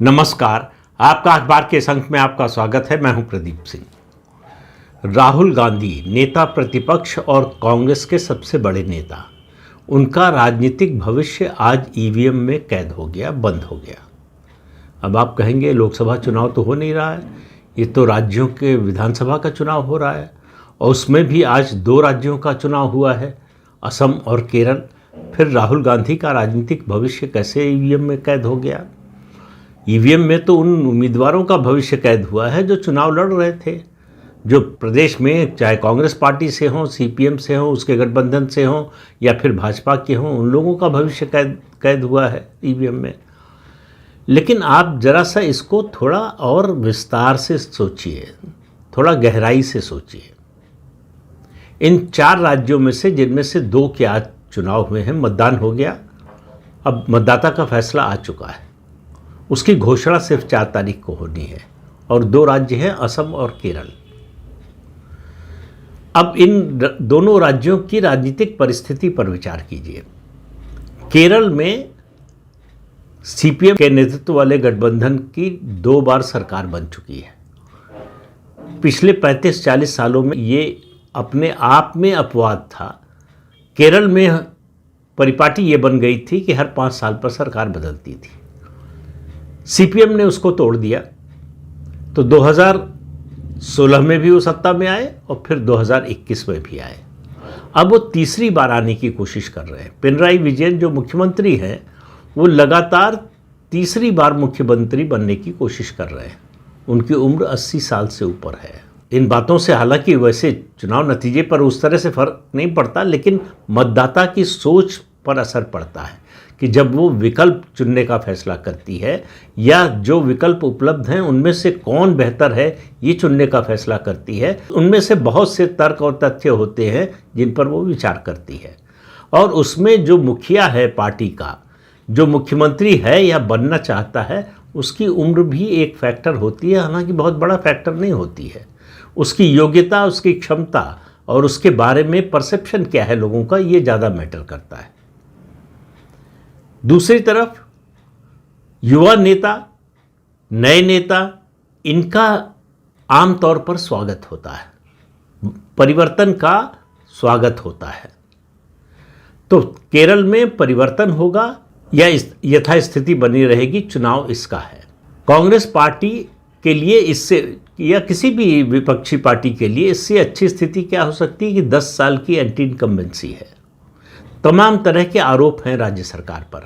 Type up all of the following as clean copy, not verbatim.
नमस्कार। आपका अखबार के इस अंक में आपका स्वागत है। मैं हूं प्रदीप सिंह। राहुल गांधी नेता प्रतिपक्ष और कांग्रेस के सबसे बड़े नेता, उनका राजनीतिक भविष्य आज ईवीएम में कैद हो गया, बंद हो गया। अब आप कहेंगे लोकसभा चुनाव तो हो नहीं रहा है, ये तो राज्यों के विधानसभा का चुनाव हो रहा है और उसमें भी आज 2 राज्यों का चुनाव हुआ है, असम और केरल। फिर राहुल गांधी का राजनीतिक भविष्य कैसे ईवीएम में कैद हो गया? ईवीएम में तो उन उम्मीदवारों का भविष्य कैद हुआ है जो चुनाव लड़ रहे थे, जो प्रदेश में चाहे कांग्रेस पार्टी से हों, सीपीएम से हों, उसके गठबंधन से हों या फिर भाजपा के हों, उन लोगों का भविष्य कैद हुआ है ईवीएम में। लेकिन आप जरा सा इसको थोड़ा और विस्तार से सोचिए, थोड़ा गहराई से सोचिए। इन 4 राज्यों में से, जिनमें से 2 के आज चुनाव हुए हैं, मतदान हो गया। अब मतदाता का फैसला आ चुका है, उसकी घोषणा सिर्फ 4 तारीख को होनी है और 2 राज्य हैं, असम और केरल। अब इन दोनों राज्यों की राजनीतिक परिस्थिति पर विचार कीजिए। केरल में सीपीएम के नेतृत्व वाले गठबंधन की 2 बार सरकार बन चुकी है। पिछले 35-40 सालों में ये अपने आप में अपवाद था। केरल में परिपाटी ये बन गई थी कि हर 5 साल पर सरकार बदलती थी। सीपीएम ने उसको तोड़ दिया, तो 2016 में भी वो सत्ता में आए और फिर 2021 में भी आए। अब वो तीसरी बार आने की कोशिश कर रहे हैं। पिनराई विजयन जो मुख्यमंत्री हैं, वो लगातार तीसरी बार मुख्यमंत्री बनने की कोशिश कर रहे हैं। उनकी उम्र 80 साल से ऊपर है। इन बातों से हालांकि वैसे चुनाव नतीजे पर उस तरह से फर्क नहीं पड़ता, लेकिन मतदाता की सोच पर असर पड़ता है कि जब वो विकल्प चुनने का फैसला करती है या जो विकल्प उपलब्ध हैं उनमें से कौन बेहतर है ये चुनने का फैसला करती है। उनमें से बहुत से तर्क और तथ्य होते हैं जिन पर वो विचार करती है, और उसमें जो मुखिया है पार्टी का, जो मुख्यमंत्री है या बनना चाहता है, उसकी उम्र भी एक फैक्टर होती है। हालांकि बहुत बड़ा फैक्टर नहीं होती है। उसकी योग्यता, उसकी क्षमता और उसके बारे में परसेप्शन क्या है लोगों का, ये ज़्यादा मैटर करता है। दूसरी तरफ युवा नेता, नए नेता, इनका आमतौर पर स्वागत होता है, परिवर्तन का स्वागत होता है। तो केरल में परिवर्तन होगा या यथास्थिति बनी रहेगी, चुनाव इसका है। कांग्रेस पार्टी के लिए इससे, या किसी भी विपक्षी पार्टी के लिए इससे अच्छी स्थिति क्या हो सकती है कि 10 साल की एंटी इनकम्बेंसी है। तमाम तरह के आरोप हैं राज्य सरकार पर,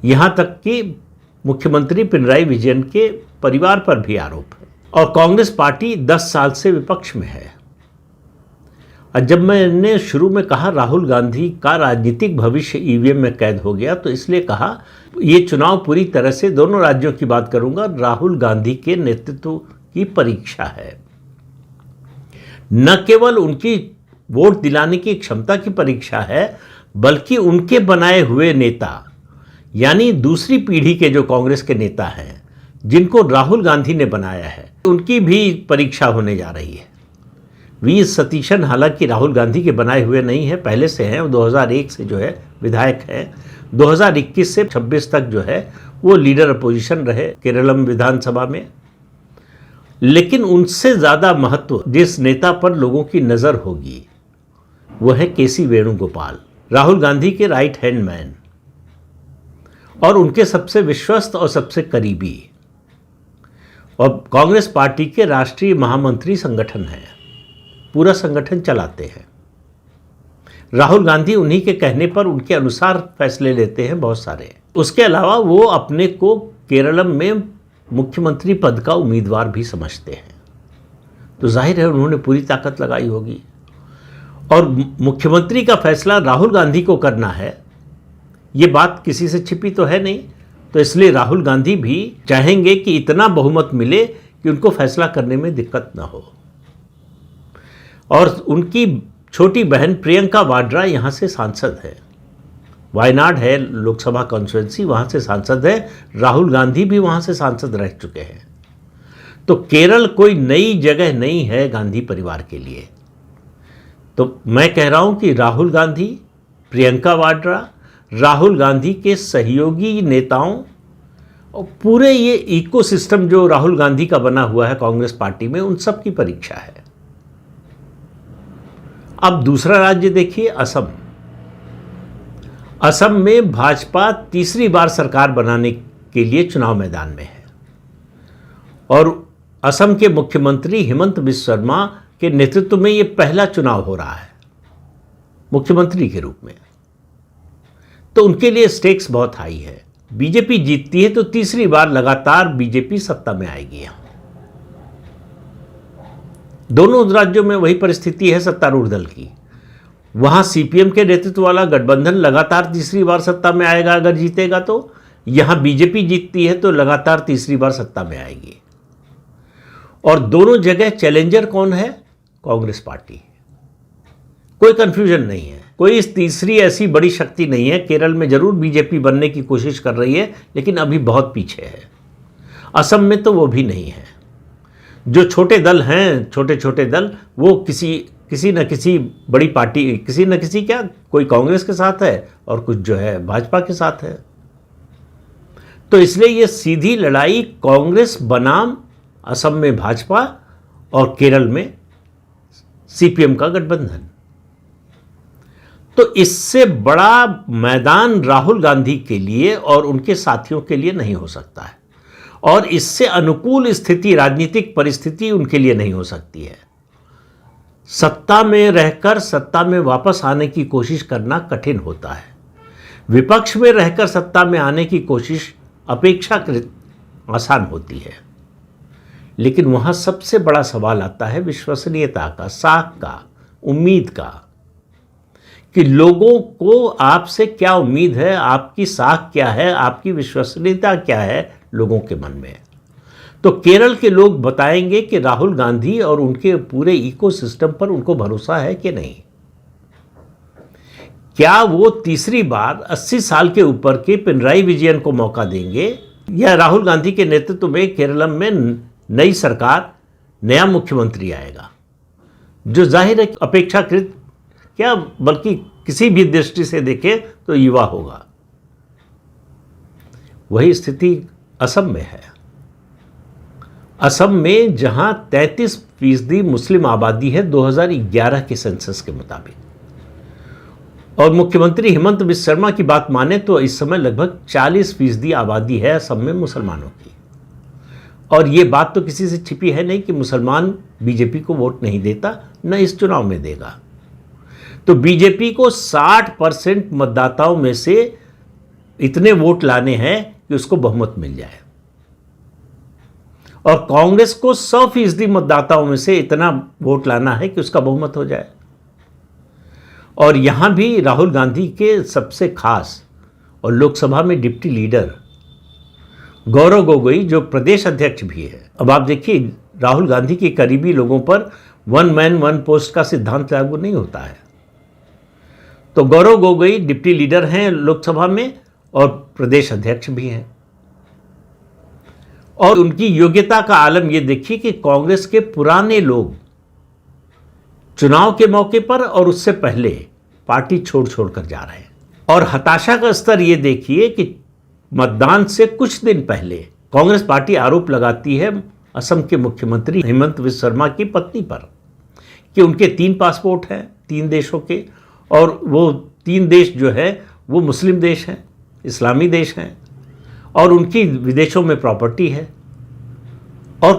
यहाँ तक कि मुख्यमंत्री पिनराई विजयन के परिवार पर भी आरोप है, और कांग्रेस पार्टी 10 साल से विपक्ष में है। और जब मैंने शुरू में कहा राहुल गांधी का राजनीतिक भविष्य ईवीएम में कैद हो गया, तो इसलिए कहा ये चुनाव पूरी तरह से, दोनों राज्यों की बात करूंगा, राहुल गांधी के नेतृत्व की परीक्षा है। न केवल उनकी वोट दिलाने की क्षमता की परीक्षा है, बल्कि उनके बनाए हुए नेता, यानी दूसरी पीढ़ी के जो कांग्रेस के नेता हैं, जिनको राहुल गांधी ने बनाया है, उनकी भी परीक्षा होने जा रही है। वी सतीशन हालांकि राहुल गांधी के बनाए हुए नहीं है, पहले से हैं, 2001 से जो है विधायक हैं। 2021 से 26 तक जो है वो लीडर अपोजिशन रहे केरलम विधानसभा में। लेकिन उनसे ज़्यादा महत्व जिस नेता पर लोगों की नज़र होगी वो है केसी वेणुगोपाल, राहुल गांधी के राइट हैंड मैन और उनके सबसे विश्वस्त और सबसे करीबी, और कांग्रेस पार्टी के राष्ट्रीय महामंत्री संगठन है, पूरा संगठन चलाते हैं। राहुल गांधी उन्हीं के कहने पर उनके अनुसार फैसले लेते हैं बहुत सारे। उसके अलावा वो अपने को केरलम में मुख्यमंत्री पद का उम्मीदवार भी समझते हैं, तो जाहिर है उन्होंने पूरी ताकत लगाई होगी। और मुख्यमंत्री का फैसला राहुल गांधी को करना है, ये बात किसी से छिपी तो है नहीं, तो इसलिए राहुल गांधी भी चाहेंगे कि इतना बहुमत मिले कि उनको फैसला करने में दिक्कत ना हो। और उनकी छोटी बहन प्रियंका वाड्रा यहाँ से सांसद है, वायनाड है लोकसभा कॉन्स्टिट्यूंसी, वहाँ से सांसद है। राहुल गांधी भी वहाँ से सांसद रह चुके हैं। तो केरल कोई नई जगह नहीं है गांधी परिवार के लिए। तो मैं कह रहा हूँ कि राहुल गांधी, प्रियंका वाड्रा, राहुल गांधी के सहयोगी नेताओं और पूरे ये इकोसिस्टम जो राहुल गांधी का बना हुआ है कांग्रेस पार्टी में, उन सब की परीक्षा है। अब दूसरा राज्य देखिए, असम। असम में भाजपा तीसरी बार सरकार बनाने के लिए चुनाव मैदान में है और असम के मुख्यमंत्री हिमंत बिस्वा शर्मा के नेतृत्व में यह पहला चुनाव हो रहा है मुख्यमंत्री के रूप में। तो उनके लिए स्टेक्स बहुत हाई है। बीजेपी जीतती है तो तीसरी बार लगातार बीजेपी सत्ता में आएगी। यहां दोनों राज्यों में वही परिस्थिति है सत्तारूढ़ दल की। वहां सीपीएम के नेतृत्व वाला गठबंधन लगातार तीसरी बार सत्ता में आएगा अगर जीतेगा तो। यहां बीजेपी जीतती है तो लगातार तीसरी बार सत्ता में आएगी। और दोनों जगह चैलेंजर कौन है? कांग्रेस पार्टी। कोई कंफ्यूजन नहीं है, कोई इस तीसरी ऐसी बड़ी शक्ति नहीं है। केरल में जरूर बीजेपी बनने की कोशिश कर रही है लेकिन अभी बहुत पीछे है। असम में तो वो भी नहीं है। जो छोटे दल हैं, छोटे छोटे दल, वो किसी न किसी बड़ी पार्टी, किसी न किसी क्या, कोई कांग्रेस के साथ है और कुछ जो है भाजपा के साथ है। तो इसलिए ये सीधी लड़ाई कांग्रेस बनाम असम में भाजपा और केरल में सीपीएम का गठबंधन। तो इससे बड़ा मैदान राहुल गांधी के लिए और उनके साथियों के लिए नहीं हो सकता है और इससे अनुकूल स्थिति, राजनीतिक परिस्थिति उनके लिए नहीं हो सकती है। सत्ता में रहकर सत्ता में वापस आने की कोशिश करना कठिन होता है। विपक्ष में रहकर सत्ता में आने की कोशिश अपेक्षाकृत आसान होती है। लेकिन वहां सबसे बड़ा सवाल आता है विश्वसनीयता का, साख का, उम्मीद का, कि लोगों को आपसे क्या उम्मीद है, आपकी साख क्या है, आपकी विश्वसनीयता क्या है लोगों के मन में। तो केरल के लोग बताएंगे कि राहुल गांधी और उनके पूरे इकोसिस्टम पर उनको भरोसा है कि नहीं। क्या वो तीसरी बार 80 साल के ऊपर के पिनराई विजयन को मौका देंगे या राहुल गांधी के नेतृत्व में केरल में नई सरकार, नया मुख्यमंत्री आएगा जो जाहिर है अपेक्षाकृत क्या बल्कि किसी भी दृष्टि से देखे तो युवा होगा। वही स्थिति असम में है। असम में जहां 33% मुस्लिम आबादी है 2011 के सेंसस के मुताबिक, और मुख्यमंत्री हिमंत बिस्वा शर्मा की बात माने तो इस समय लगभग 40% आबादी है असम में मुसलमानों की। और ये बात तो किसी से छिपी है नहीं कि मुसलमान बीजेपी को वोट नहीं देता, न इस चुनाव में देगा। तो बीजेपी को 60% मतदाताओं में से इतने वोट लाने हैं कि उसको बहुमत मिल जाए और कांग्रेस को 100% मतदाताओं में से इतना वोट लाना है कि उसका बहुमत हो जाए। और यहां भी राहुल गांधी के सबसे खास और लोकसभा में डिप्टी लीडर गौरव गोगोई जो प्रदेश अध्यक्ष भी है। अब आप देखिए राहुल गांधी के करीबी लोगों पर 1 मैन 1 पोस्ट का सिद्धांत लागू नहीं होता है। तो गौरव गोगोई डिप्टी लीडर हैं लोकसभा में और प्रदेश अध्यक्ष भी हैं। और उनकी योग्यता का आलम यह देखिए कि कांग्रेस के पुराने लोग चुनाव के मौके पर और उससे पहले पार्टी छोड़ छोड़ कर जा रहे हैं। और हताशा का स्तर यह देखिए कि मतदान से कुछ दिन पहले कांग्रेस पार्टी आरोप लगाती है असम के मुख्यमंत्री हिमंत बिस्वा शर्मा की पत्नी पर कि उनके 3 पासपोर्ट हैं 3 देशों के, और वो 3 देश जो है वो मुस्लिम देश हैं, इस्लामी देश हैं, और उनकी विदेशों में प्रॉपर्टी है। और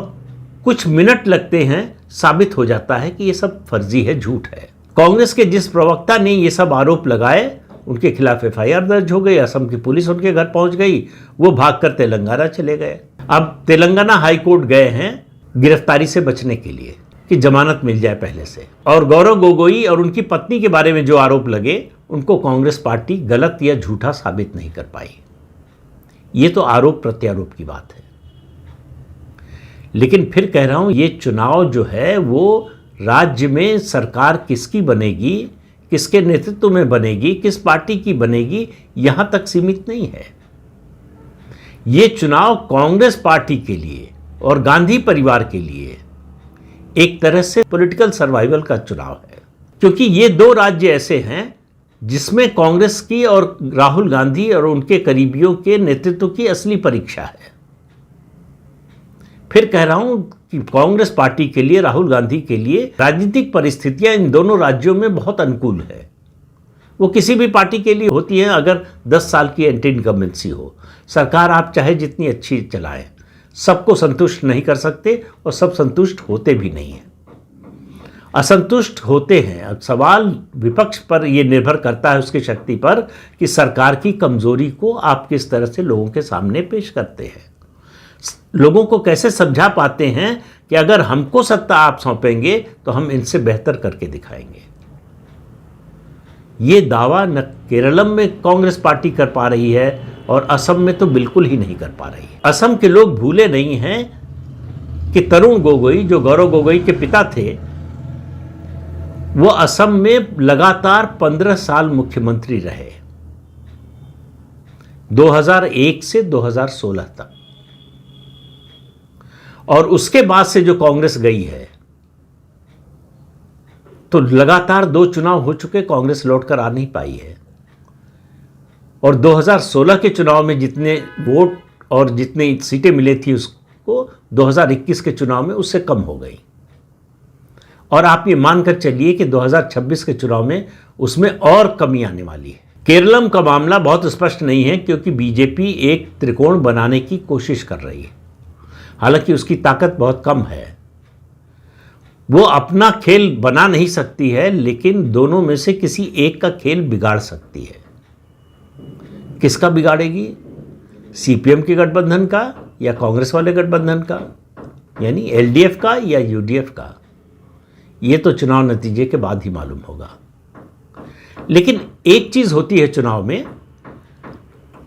कुछ मिनट लगते हैं, साबित हो जाता है कि ये सब फर्जी है, झूठ है। कांग्रेस के जिस प्रवक्ता ने ये सब आरोप लगाए उनके खिलाफ एफआईआर दर्ज हो गई, असम की पुलिस उनके घर पहुंच गई, वो भागकर तेलंगाना चले गए। अब तेलंगाना हाई कोर्ट गए हैं गिरफ्तारी से बचने के लिए कि जमानत मिल जाए पहले से। और गौरव गोगोई और उनकी पत्नी के बारे में जो आरोप लगे उनको कांग्रेस पार्टी गलत या झूठा साबित नहीं कर पाई। ये तो आरोप प्रत्यारोप की बात है। लेकिन फिर कह रहा हूं ये चुनाव जो है वो राज्य में सरकार किसकी बनेगी, किसके नेतृत्व में बनेगी, किस पार्टी की बनेगी, यहां तक सीमित नहीं है। ये चुनाव कांग्रेस पार्टी के लिए और गांधी परिवार के लिए एक तरह से पॉलिटिकल सर्वाइवल का चुनाव है, क्योंकि ये 2 राज्य ऐसे हैं जिसमें कांग्रेस की और राहुल गांधी और उनके करीबियों के नेतृत्व की असली परीक्षा है। फिर कह रहा हूं कि कांग्रेस पार्टी के लिए, राहुल गांधी के लिए राजनीतिक परिस्थितियां इन दोनों राज्यों में बहुत अनुकूल है। वो किसी भी पार्टी के लिए होती है अगर 10 साल की एंटी इनकम्बेंसी हो। सरकार आप चाहे जितनी अच्छी चलाएं, सबको संतुष्ट नहीं कर सकते और सब संतुष्ट होते भी नहीं हैं, असंतुष्ट होते हैं। अब सवाल विपक्ष पर यह निर्भर करता है, उसकी शक्ति पर, कि सरकार की कमजोरी को आप किस तरह से लोगों के सामने पेश करते हैं, लोगों को कैसे समझा पाते हैं कि अगर हमको सत्ता आप सौंपेंगे तो हम इनसे बेहतर करके दिखाएंगे। ये दावा न केरलम में कांग्रेस पार्टी कर पा रही है और असम में तो बिल्कुल ही नहीं कर पा रही है। असम के लोग भूले नहीं हैं कि तरुण गोगोई, जो गौरव गोगोई के पिता थे, वो असम में लगातार 15 साल मुख्यमंत्री रहे, 2001 से 2016 तक। और उसके बाद से जो कांग्रेस गई है, तो लगातार 2 चुनाव हो चुके, कांग्रेस लौटकर आ नहीं पाई है। और 2016 के चुनाव में जितने वोट और जितनी सीटें मिली थी उसको 2021 के चुनाव में उससे कम हो गई। और आप ये मानकर चलिए कि 2026 के चुनाव में उसमें और कमी आने वाली है। केरलम का मामला बहुत स्पष्ट नहीं है क्योंकि बीजेपी एक त्रिकोण बनाने की कोशिश कर रही है, हालांकि उसकी ताकत बहुत कम है। वो अपना खेल बना नहीं सकती है, लेकिन दोनों में से किसी एक का खेल बिगाड़ सकती है। किसका बिगाड़ेगी? सीपीएम के गठबंधन का या कांग्रेस वाले गठबंधन का, यानी एलडीएफ का या यूडीएफ का? ये तो चुनाव नतीजे के बाद ही मालूम होगा। लेकिन एक चीज होती है चुनाव में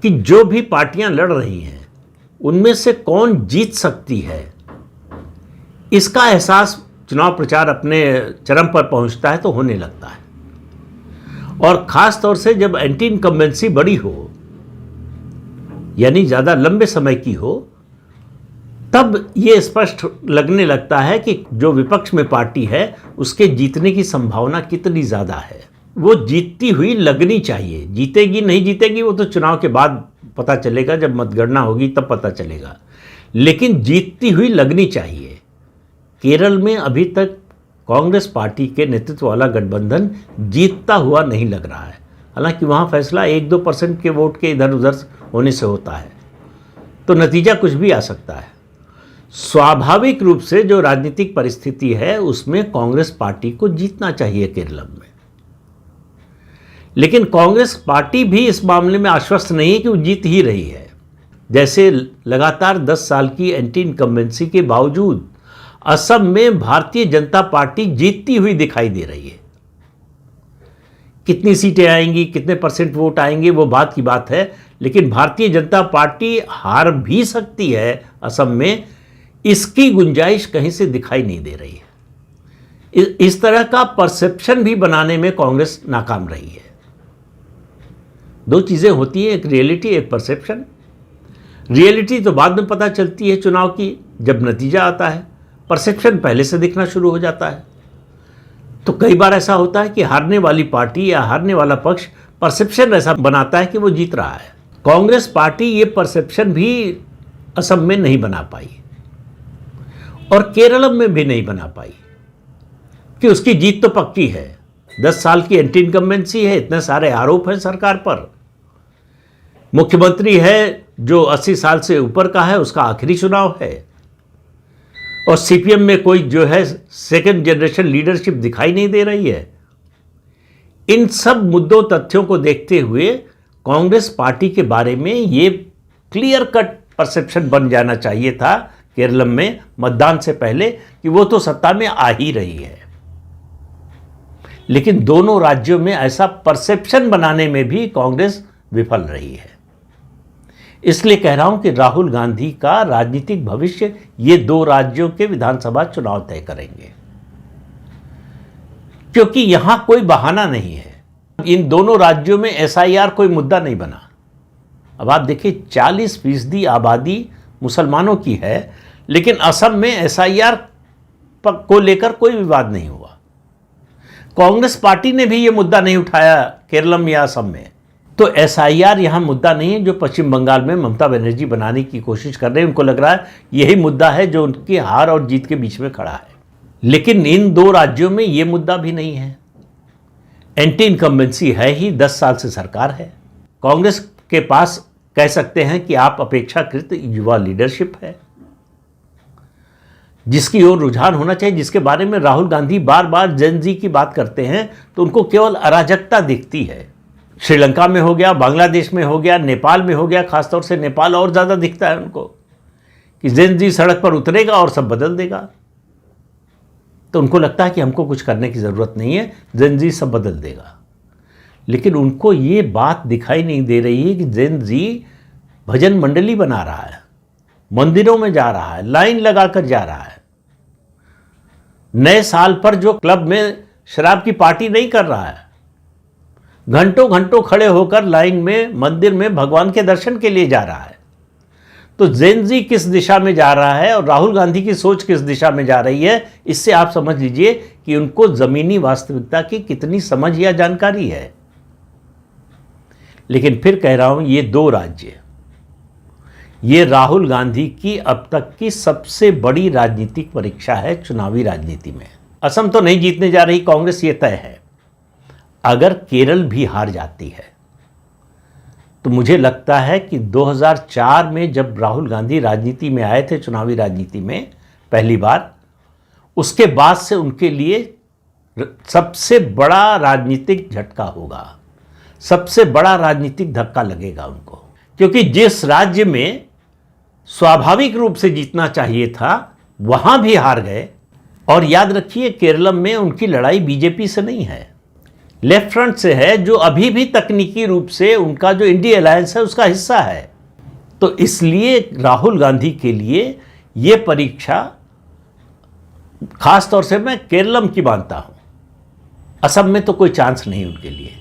कि जो भी पार्टियां लड़ रही हैं उनमें से कौन जीत सकती है, इसका एहसास चुनाव प्रचार अपने चरम पर पहुंचता है तो होने लगता है। और खास तौर से जब एंटी इनकम्बेंसी बड़ी हो, यानी ज्यादा लंबे समय की हो, तब यह स्पष्ट लगने लगता है कि जो विपक्ष में पार्टी है उसके जीतने की संभावना कितनी ज्यादा है। वो जीतती हुई लगनी चाहिए। जीतेगी नहीं जीतेगी वो तो चुनाव के बाद पता चलेगा, जब मतगणना होगी तब पता चलेगा, लेकिन जीतती हुई लगनी चाहिए। केरल में अभी तक कांग्रेस पार्टी के नेतृत्व वाला गठबंधन जीतता हुआ नहीं लग रहा है। हालांकि वहाँ फैसला 1-2% के वोट के इधर उधर होने से होता है, तो नतीजा कुछ भी आ सकता है। स्वाभाविक रूप से जो राजनीतिक परिस्थिति है उसमें कांग्रेस पार्टी को जीतना चाहिए केरल में, लेकिन कांग्रेस पार्टी भी इस मामले में आश्वस्त नहीं है कि वो जीत ही रही है। जैसे लगातार 10 साल की एंटी इनकम्बेंसी के बावजूद असम में भारतीय जनता पार्टी जीतती हुई दिखाई दे रही है। कितनी सीटें आएंगी, कितने % वोट आएंगे, वो बात की बात है, लेकिन भारतीय जनता पार्टी हार भी सकती है असम में, इसकी गुंजाइश कहीं से दिखाई नहीं दे रही है। इस तरह का परसेप्शन भी बनाने में कांग्रेस नाकाम रही है। 2 चीजें होती हैं, एक रियलिटी, एक परसेप्शन। रियलिटी तो बाद में पता चलती है चुनाव की, जब नतीजा आता है। परसेप्शन पहले से दिखना शुरू हो जाता है। तो कई बार ऐसा होता है कि हारने वाली पार्टी या हारने वाला पक्ष परसेप्शन ऐसा बनाता है कि वो जीत रहा है। कांग्रेस पार्टी ये परसेप्शन भी असम में नहीं बना पाई और केरल में भी नहीं बना पाई कि उसकी जीत तो पक्की है। 10 साल की एंटी इनकम्बेंसी है, इतने सारे आरोप हैं सरकार पर, मुख्यमंत्री है जो 80 साल से ऊपर का है, उसका आखिरी चुनाव है, और सीपीएम में कोई जो है सेकंड जनरेशन लीडरशिप दिखाई नहीं दे रही है। इन सब मुद्दों तथ्यों को देखते हुए कांग्रेस पार्टी के बारे में ये क्लियर कट परसेप्शन बन जाना चाहिए था केरल में मतदान से पहले कि वो तो सत्ता में आ ही रही है। लेकिन दोनों राज्यों में ऐसा परसेप्शन बनाने में भी कांग्रेस विफल रही है। इसलिए कह रहा हूं कि राहुल गांधी का राजनीतिक भविष्य ये 2 राज्यों के विधानसभा चुनाव तय करेंगे, क्योंकि यहां कोई बहाना नहीं है। इन दोनों राज्यों में एसआईआर कोई मुद्दा नहीं बना। अब आप देखिए 40% आबादी मुसलमानों की है, लेकिन असम में एसआईआर को लेकर कोई विवाद नहीं हुआ। कांग्रेस पार्टी ने भी ये मुद्दा नहीं उठाया केरलम या असम में। तो एसआईआर यहाँ मुद्दा नहीं है जो पश्चिम बंगाल में ममता बनर्जी बनाने की कोशिश कर रहे हैं। उनको लग रहा है यही मुद्दा है जो उनकी हार और जीत के बीच में खड़ा है। लेकिन इन दो राज्यों में ये मुद्दा भी नहीं है। एंटी इनकम्बेंसी है ही, 10 साल से सरकार है। कांग्रेस के पास कह सकते हैं कि आप अपेक्षाकृत युवा लीडरशिप है जिसकी ओर रुझान होना चाहिए, जिसके बारे में राहुल गांधी बार बार जेन ज़ी की बात करते हैं तो उनको केवल अराजकता दिखती है। श्रीलंका में हो गया, बांग्लादेश में हो गया, नेपाल में हो गया, खासतौर से नेपाल और ज़्यादा दिखता है उनको कि जेन ज़ी सड़क पर उतरेगा और सब बदल देगा। तो उनको लगता है कि हमको कुछ करने की ज़रूरत नहीं है, जेन ज़ी सब बदल देगा। लेकिन उनको ये बात दिखाई नहीं दे रही है कि जेन ज़ी भजन मंडली बना रहा है, मंदिरों में जा रहा है, लाइन लगाकर जा रहा है, नए साल पर जो क्लब में शराब की पार्टी नहीं कर रहा है, घंटों घंटों खड़े होकर लाइन में मंदिर में भगवान के दर्शन के लिए जा रहा है। तो जेन ज़ी किस दिशा में जा रहा है और राहुल गांधी की सोच किस दिशा में जा रही है, इससे आप समझ लीजिए कि उनको जमीनी वास्तविकता की कितनी समझ या जानकारी है। लेकिन फिर कह रहा हूं, ये दो राज्य, ये राहुल गांधी की अब तक की सबसे बड़ी राजनीतिक परीक्षा है चुनावी राजनीति में। असम तो नहीं जीतने जा रही कांग्रेस, ये तय है। अगर केरल भी हार जाती है तो मुझे लगता है कि 2004 में जब राहुल गांधी राजनीति में आए थे, चुनावी राजनीति में पहली बार, उसके बाद से उनके लिए सबसे बड़ा राजनीतिक झटका होगा, सबसे बड़ा राजनीतिक धक्का लगेगा उनको। क्योंकि जिस राज्य में स्वाभाविक रूप से जीतना चाहिए था वहां भी हार गए। और याद रखिए, केरलम में उनकी लड़ाई बीजेपी से नहीं है, लेफ्ट फ्रंट से है, जो अभी भी तकनीकी रूप से उनका जो इंडिया अलायंस है उसका हिस्सा है। तो इसलिए राहुल गांधी के लिए ये परीक्षा, खास तौर से मैं केरलम की मानता हूं, असम में तो कोई चांस नहीं उनके लिए।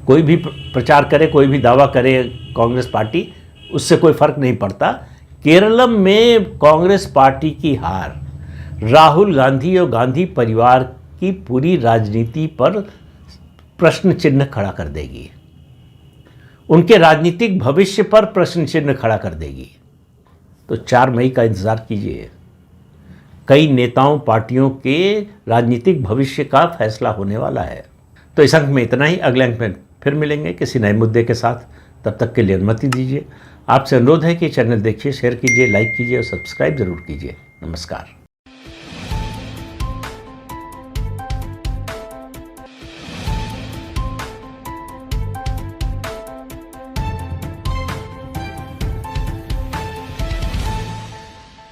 कोई भी प्रचार करे, कोई भी दावा करे कांग्रेस पार्टी, उससे कोई फर्क नहीं पड़ता। केरलम में कांग्रेस पार्टी की हार राहुल गांधी और गांधी परिवार की पूरी राजनीति पर प्रश्न चिन्ह खड़ा कर देगी, उनके राजनीतिक भविष्य पर प्रश्न चिन्ह खड़ा कर देगी। तो 4 मई का इंतजार कीजिए। कई नेताओं, पार्टियों के राजनीतिक भविष्य का फैसला होने वाला है। तो इस अंक में इतना ही। अगले अंक में फिर मिलेंगे किसी नए मुद्दे के साथ। तब तक के लिए अनुमति दीजिए। आपसे अनुरोध है कि चैनल देखिए, शेयर कीजिए, लाइक कीजिए और सब्सक्राइब जरूर कीजिए। नमस्कार।